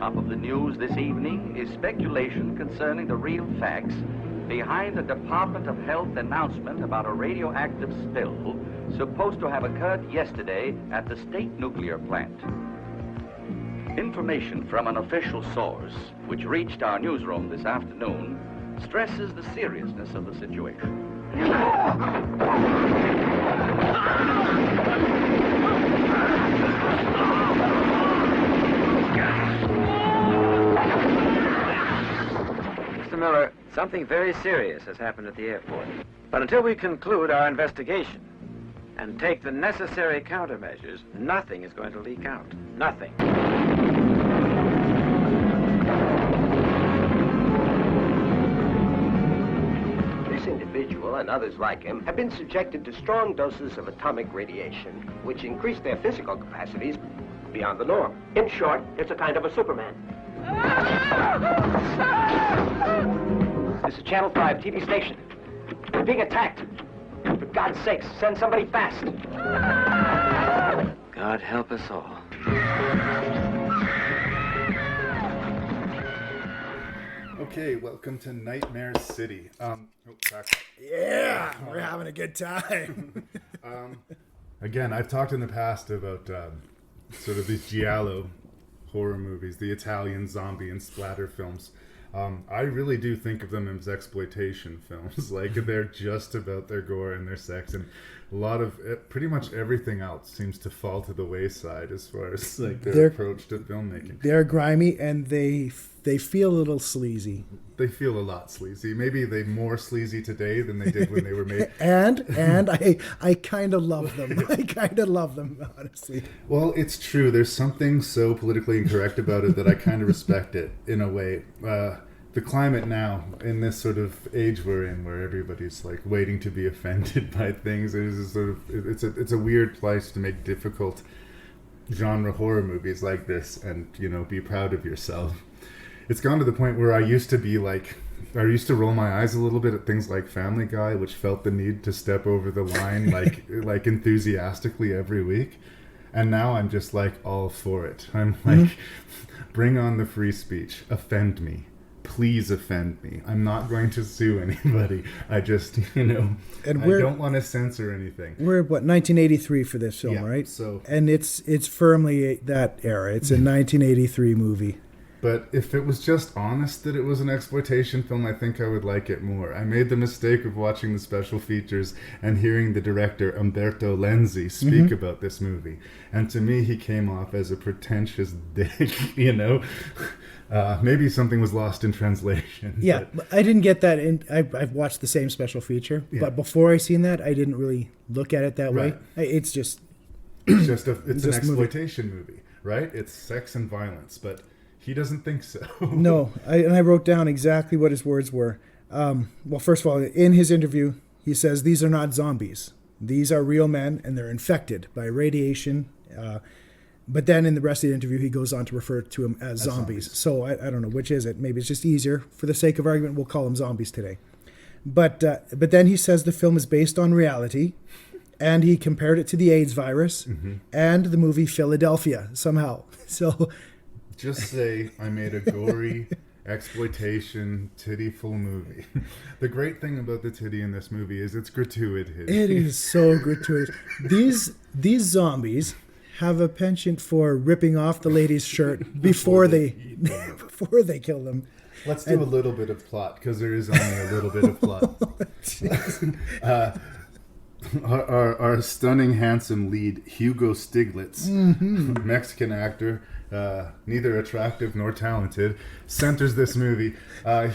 top of the news this evening is speculation concerning the real facts behind the Department of Health announcement about a radioactive spill supposed to have occurred yesterday at the state nuclear plant. Information from an official source, which reached our newsroom this afternoon, stresses the seriousness of the situation. Mr. Miller, something very serious has happened at the airport. But until we conclude our investigation and take the necessary countermeasures, nothing is going to leak out. Nothing. This individual and others like him have been subjected to strong doses of atomic radiation, which increase their physical capacities beyond the norm. In short, it's a kind of a Superman. This is Channel 5 TV station. We're being attacked. For God's sakes, send somebody fast. God help us all. Okay, welcome to Nightmare City. Yeah, we're having a good time. Again, I've talked in the past about sort of these giallo horror movies, the Italian zombie and splatter films. I really do think of them as exploitation films. Like, they're just about their gore and their sex, and a lot of pretty much everything else seems to fall to the wayside as far as like their approach to filmmaking. They're grimy and they feel a little sleazy. They feel a lot sleazy. Maybe they're more sleazy today than they did when they were made. and I kind of love them. I kind of love them, honestly. Well, it's true. There's something so politically incorrect about it that I kind of respect it in a way. The climate now, in this sort of age we're in, where everybody's like waiting to be offended by things, it's a weird place to make difficult genre horror movies like this, and be proud of yourself. It's gone to the point where I used to roll my eyes a little bit at things like Family Guy, which felt the need to step over the line like enthusiastically every week. And now I'm just like all for it. I'm like, bring on the free speech. Offend me. Please offend me. I'm not going to sue anybody. I just, and I don't want to censor anything. We're 1983 for this film, right? So, and it's firmly that era. It's a 1983 movie. But if it was just honest that it was an exploitation film, I think I would like it more. I made the mistake of watching the special features and hearing the director, Umberto Lenzi, speak about this movie. And to me, he came off as a pretentious dick, Maybe something was lost in translation. Yeah, but I didn't get that. I've watched the same special feature, but before I seen that, I didn't really look at it that way. It's just... It's an exploitation movie, right? It's sex and violence, but... He doesn't think so. No, I wrote down exactly what his words were. Well, first of all, in his interview, he says, these are not zombies. These are real men, and they're infected by radiation. But then in the rest of the interview, he goes on to refer to them as zombies. So I don't know, which is it? Maybe it's just easier. For the sake of argument, we'll call them zombies today. But then he says the film is based on reality, and he compared it to the AIDS virus and the movie Philadelphia somehow. So... Just say I made a gory exploitation titty-full movie. The great thing about the titty in this movie is it's gratuitous. It is so gratuitous. These zombies have a penchant for ripping off the lady's shirt before they kill them. Let's do a little bit of plot, because there is only a little bit of plot. Our stunning, handsome lead, Hugo Stiglitz, Mexican actor, neither attractive nor talented, centers this movie.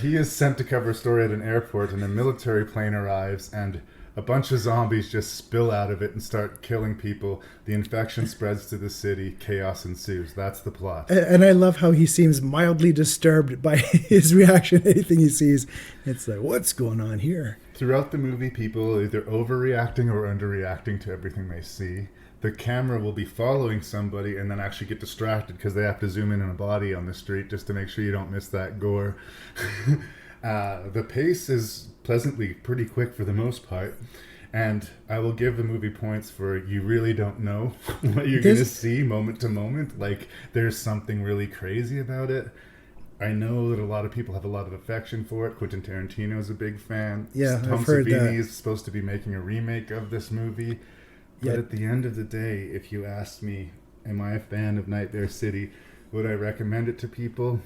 He is sent to cover a story at an airport, and a military plane arrives, and a bunch of zombies just spill out of it and start killing people. The infection spreads to the city. Chaos ensues. That's the plot. And I love how he seems mildly disturbed by his reaction to anything he sees. It's like, what's going on here? Throughout the movie, people are either overreacting or underreacting to everything they see. The camera will be following somebody and then actually get distracted because they have to zoom in on a body on the street just to make sure you don't miss that gore. The pace is pleasantly pretty quick for the most part. And I will give the movie points for you really don't know what you're going to see moment to moment. Like, there's something really crazy about it. I know that a lot of people have a lot of affection for it. Quentin Tarantino is a big fan. Yeah, Tom I've heard Savini that. is supposed to be making a remake of this movie. But at the end of the day, if you asked me, am I a fan of Nightmare City? Would I recommend it to people?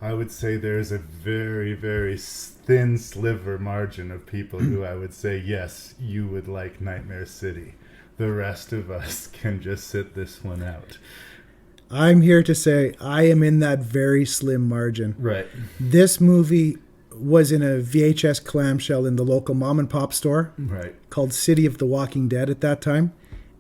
I would say there's a very, very thin sliver margin of people who I would say, yes, you would like Nightmare City. The rest of us can just sit this one out. I'm here to say I am in that very slim margin. Right. This movie was in a VHS clamshell in the local mom and pop store called City of the Walking Dead at that time.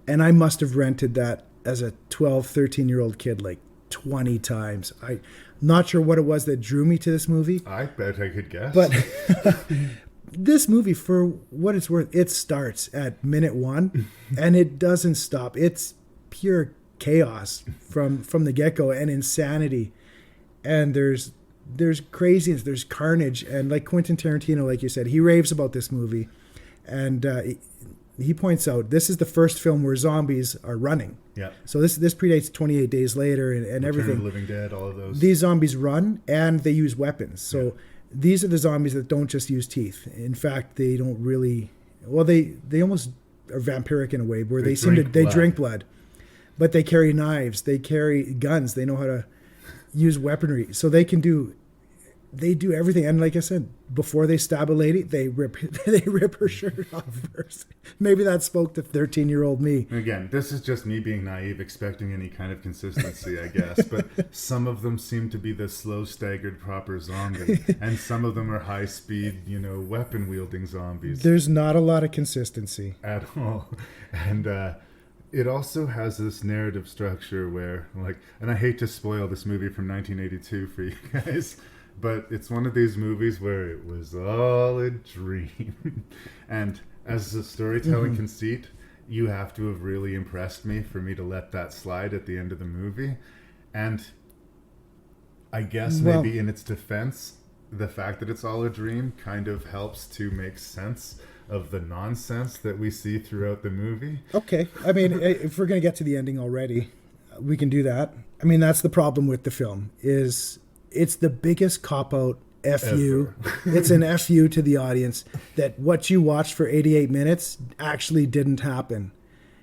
And I must have rented that as a 12, 13-year-old kid like 20 times. I'm not sure what it was that drew me to this movie. I bet I could guess. But this movie, for what it's worth, it starts at minute 1 and it doesn't stop. It's pure chaos from the get-go and insanity. And there's craziness, there's carnage. And like Quentin Tarantino, like you said, he raves about this movie. And he points out this is the first film where zombies are running. Yeah. So this predates 28 Days Later and everything. Return of the Living Dead, all of those. These zombies run and they use weapons. So these are the zombies that don't just use teeth. In fact, they don't really. Well, they almost are vampiric in a way where they drink blood, but they carry knives, they carry guns, they know how to use weaponry, so they do everything. And like I said, before they stab a lady, they rip her shirt off first. Maybe that spoke to 13-year-old me. Again, this is just me being naive, expecting any kind of consistency, I guess. But some of them seem to be the slow, staggered, proper zombie, and some of them are high-speed, weapon-wielding zombies. There's not a lot of consistency at all, and it also has this narrative structure where, and I hate to spoil this movie from 1982 for you guys. But it's one of these movies where it was all a dream. And as a storytelling conceit, you have to have really impressed me for me to let that slide at the end of the movie. And I guess maybe in its defense, the fact that it's all a dream kind of helps to make sense of the nonsense that we see throughout the movie. Okay. I mean, if we're going to get to the ending already, we can do that. I mean, that's the problem with the film is... It's the biggest cop-out F-U. It's an F-U to the audience that what you watched for 88 minutes actually didn't happen.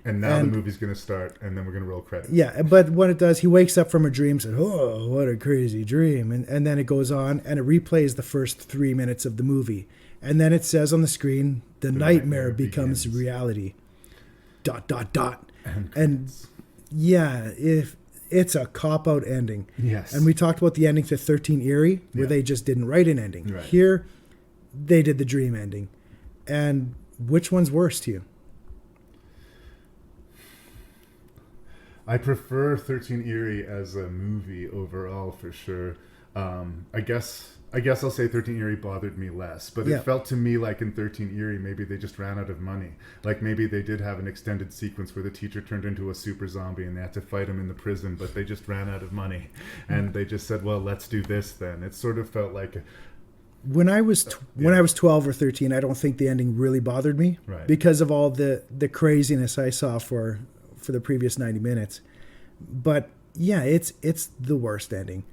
And now the movie's going to start, and then we're going to roll credits. Yeah, but what it does, he wakes up from a dream and says, oh, what a crazy dream. And then it goes on, and it replays the first 3 minutes of the movie. And then it says on the screen, the nightmare becomes reality. ... And yeah, it's a cop-out ending. Yes. And we talked about the ending to 13 Eerie, where they just didn't write an ending. Right. Here, they did the dream ending. And which one's worse to you? I prefer 13 Eerie as a movie overall, for sure. I guess I'll say 13 Eerie bothered me less, but it felt to me like in 13 Eerie, maybe they just ran out of money. Like maybe they did have an extended sequence where the teacher turned into a super zombie and they had to fight him in the prison, but they just ran out of money. And they just said, well, let's do this then. It sort of felt like... When I was 12 or 13, I don't think the ending really bothered me because of all the craziness I saw for the previous 90 minutes. But yeah, it's the worst ending.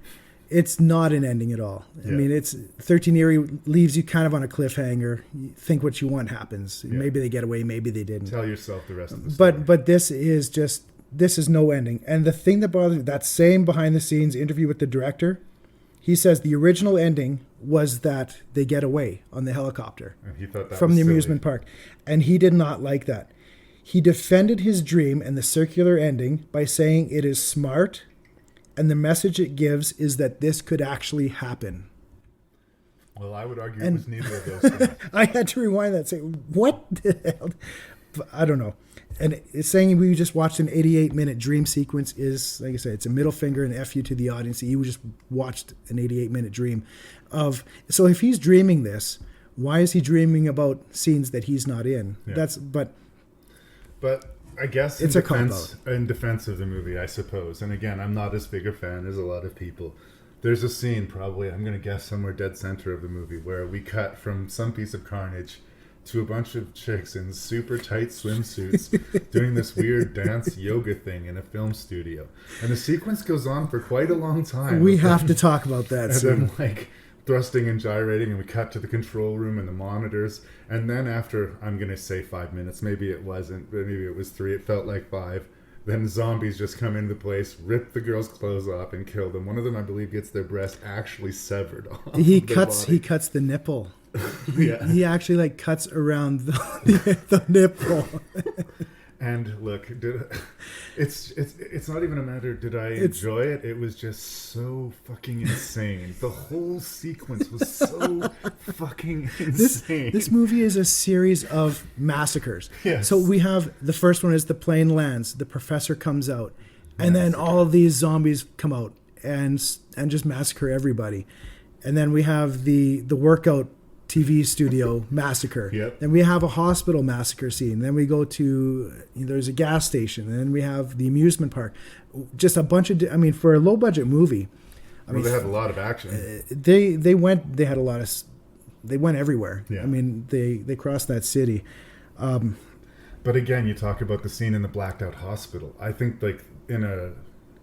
It's not an ending at all. I mean, it's 13 Eerie leaves you kind of on a cliffhanger. You think what you want happens. Maybe they get away, maybe they didn't. Tell yourself the rest of the story. But this is no ending. And the thing that bothers me, that same behind the scenes interview with the director, he says the original ending was that they get away on the helicopter and he thought that from was the silly. amusement park. And he did not like that. He defended his dream and the circular ending by saying it is smart. And the message it gives is that this could actually happen. Well, I would argue it was neither of those things. I had to rewind that and say, what the hell? But I don't know. And it's saying we just watched an 88-minute dream sequence is, like I said, it's a middle finger and F you to the audience. You just watched an 88-minute dream of... So if he's dreaming this, why is he dreaming about scenes that he's not in? Yeah. But I guess it's in defense of the movie, I suppose. And again, I'm not as big a fan as a lot of people. There's a scene, probably, I'm going to guess somewhere dead center of the movie, where we cut from some piece of carnage to a bunch of chicks in super tight swimsuits doing this weird dance yoga thing in a film studio. And the sequence goes on for quite a long time. We have to talk about that soon. And then, like, thrusting and gyrating, and we cut to the control room and the monitors. And then after, I'm going to say 5 minutes, maybe it wasn't, but maybe it was 3, it felt like 5. Then zombies just come into the place, rip the girls' clothes off, and kill them. One of them, I believe, gets their breast actually severed off. He cuts the nipple. Yeah. He actually like cuts around the nipple. And look, it's not even a matter did I enjoy it. It was just so fucking insane. The whole sequence was so fucking insane. This movie is a series of massacres. Yes. So we have the first one is the plane lands, the professor comes out, and then all of these zombies come out and just massacre everybody. And then we have the workout TV studio massacre. Yep. Then we have a hospital massacre scene. Then we go to, there's a gas station. And then we have the amusement park. Just a bunch of, for a low budget movie. They had a lot of action. They went everywhere. Yeah. They crossed that city. But again, you talk about the scene in the blacked out hospital. I think like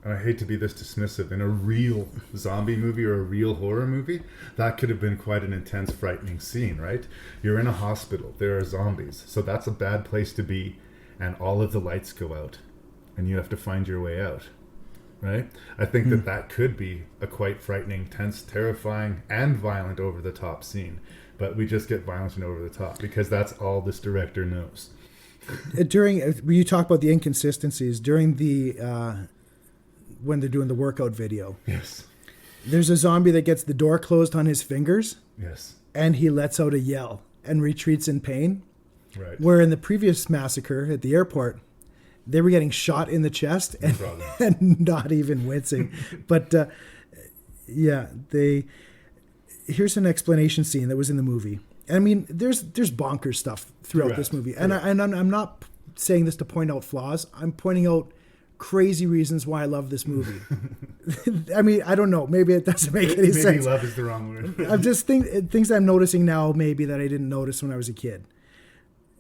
I hate to be this dismissive, in a real zombie movie or a real horror movie, that could have been quite an intense, frightening scene, right? You're in a hospital, there are zombies, so that's a bad place to be, and all of the lights go out, and you have to find your way out, right? I think that could be a quite frightening, tense, terrifying, and violent over-the-top scene, but we just get violent and over-the-top, because that's all this director knows. You talk about the inconsistencies, during the... when they're doing the workout video. Yes. There's a zombie that gets the door closed on his fingers. Yes. And he lets out a yell and retreats in pain. Right. Where in the previous massacre at the airport, they were getting shot in the chest and not even wincing. But here's an explanation scene that was in the movie. There's bonkers stuff throughout this movie. And I'm not saying this to point out flaws. I'm pointing out crazy reasons why I love this movie. I don't know. Maybe it doesn't make any sense. Maybe love is the wrong word. I'm just things I'm noticing now maybe that I didn't notice when I was a kid.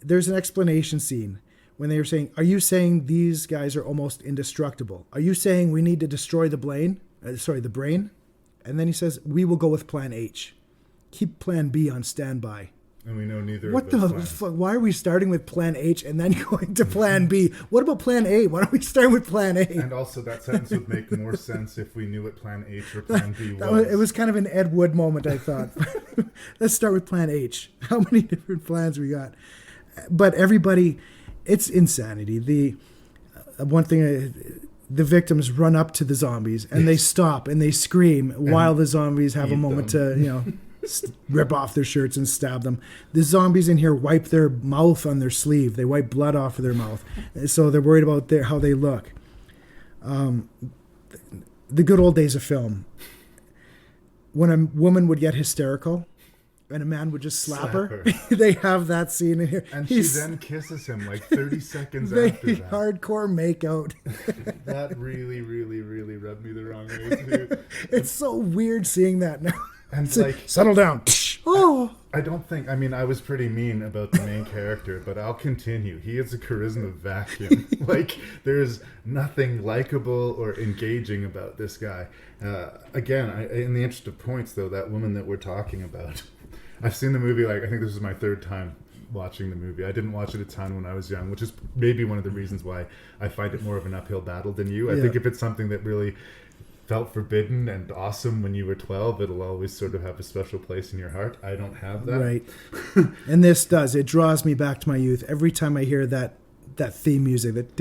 There's an explanation scene when they were saying, are you saying these guys are almost indestructible? Are you saying we need to destroy the brain? And then he says, we will go with plan H. Keep plan B on standby. And we know neither what of those the plans. fuck? Why are we starting with plan H and then going to plan B? What about plan A? Why don't we start with plan A? And also that sentence would make more sense if we knew what plan H or plan B was. It was kind of an Ed Wood moment, I thought. Let's start with plan H. How many different plans we got? But everybody, it's insanity. The victims run up to the zombies and they stop and they scream while the zombies have a moment to, rip off their shirts and stab them. The zombies in here wipe their mouth on their sleeve. They wipe blood off of their mouth. So they're worried about how they look. The good old days of film. When a woman would get hysterical and a man would just slap her. They have that scene in here. And she then kisses him like 30 seconds after that. Hardcore makeout. That really, really, really rubbed me the wrong way too. It's so weird seeing that now. And settle down. Oh, I don't think. I was pretty mean about the main character, but I'll continue. He is a charisma vacuum. There's nothing likable or engaging about this guy. Again, in the interest of points, though, that woman that we're talking about, I've seen the movie. I think this is my third time watching the movie. I didn't watch it a ton when I was young, which is maybe one of the reasons why I find it more of an uphill battle than you. I think if it's something that really felt forbidden and awesome when you were 12, it'll always sort of have a special place in your heart. I don't have that. Right. And this does. It draws me back to my youth. Every time I hear that theme music, that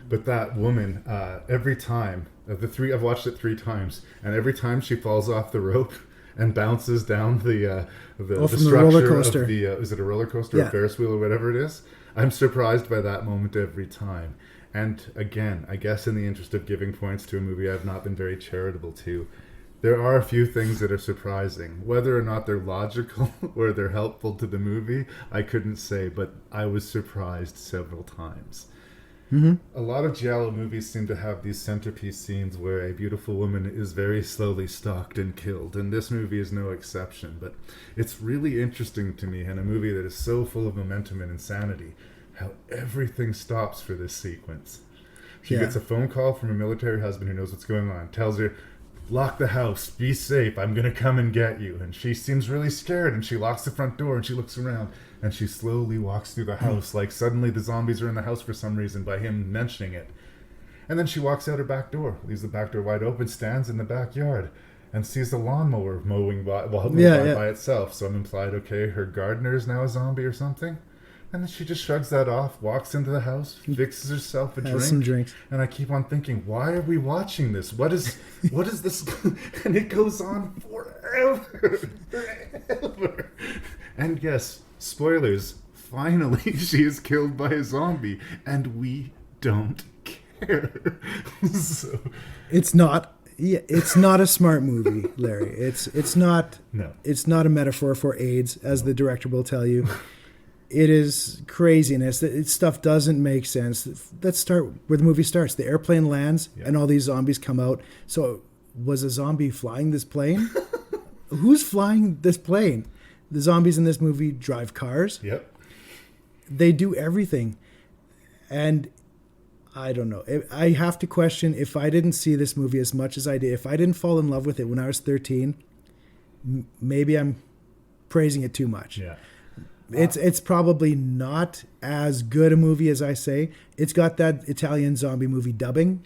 But that woman, every time, of the three, I've watched it 3 times, and every time she falls off the rope and bounces down the structure roller coaster. of the, is it a roller coaster or Ferris wheel or whatever it is? I'm surprised by that moment every time. And again, I guess in the interest of giving points to a movie I've not been very charitable to, there are a few things that are surprising. Whether or not they're logical or they're helpful to the movie, I couldn't say, but I was surprised several times. A lot of giallo movies seem to have these centerpiece scenes where a beautiful woman is very slowly stalked and killed, and this movie is no exception. But it's really interesting to me in a movie that is so full of momentum and insanity, how everything stops for this sequence. She gets a phone call from a military husband who knows what's going on, tells her, lock the house, be safe, I'm going to come and get you. And she seems really scared, and she locks the front door, and she looks around, and she slowly walks through the house, like suddenly the zombies are in the house for some reason by him mentioning it. And then she walks out her back door, leaves the back door wide open, stands in the backyard, and sees the lawnmower mowing by itself. So I'm implied, okay, her gardener is now a zombie or something. And then she just shrugs that off, walks into the house, fixes herself a drink. Some drinks. And I keep on thinking, why are we watching this? What is this? And it goes on forever. And yes, spoilers, finally she is killed by a zombie. And we don't care. So. It's not a smart movie, Larry. It's not a metaphor for AIDS, as the director will tell you. It is craziness. Stuff doesn't make sense. Let's start where the movie starts. The airplane lands and all these zombies come out. So was a zombie flying this plane? Who's flying this plane? The zombies in this movie drive cars. Yep. They do everything. And I don't know. I have to question, if I didn't see this movie as much as I did, if I didn't fall in love with it when I was 13, maybe I'm praising it too much. Yeah. It's probably not as good a movie as I say. It's got that Italian zombie movie dubbing,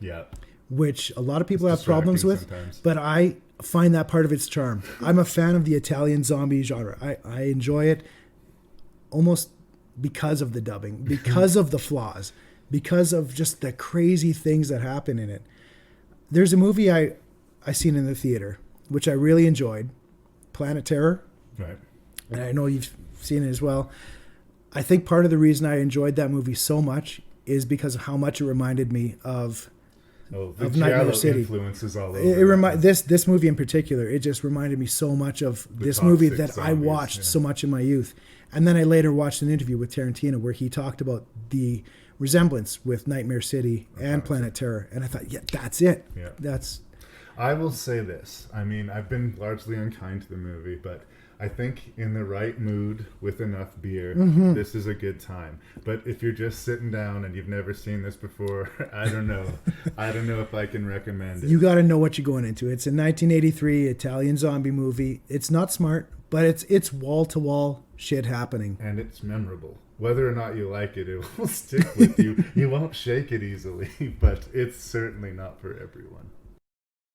which a lot of people have problems with, sometimes. But I find that part of its charm. I'm a fan of the Italian zombie genre. I enjoy it almost because of the dubbing, because of the flaws, because of just the crazy things that happen in it. There's a movie I seen in the theater, which I really enjoyed, Planet Terror. Right. And I know you've seen it as well. I think part of the reason I enjoyed that movie so much is because of how much it reminded me of Nightmare City. Influences all over. This movie in particular, it just reminded me so much of this movie that zombies, I watched so much in my youth. And then I later watched an interview with Tarantino where he talked about the resemblance with Nightmare City and Planet Terror. And I thought, that's it. Yeah. I will say this. I mean, I've been largely unkind to the movie, but I think in the right mood with enough beer, this is a good time. But if you're just sitting down and you've never seen this before, I don't know. I don't know if I can recommend it. You got to know what you're going into. It's a 1983 Italian zombie movie. It's not smart, but it's wall-to-wall shit happening. And it's memorable. Whether or not you like it, it will stick with you. You won't shake it easily, but it's certainly not for everyone.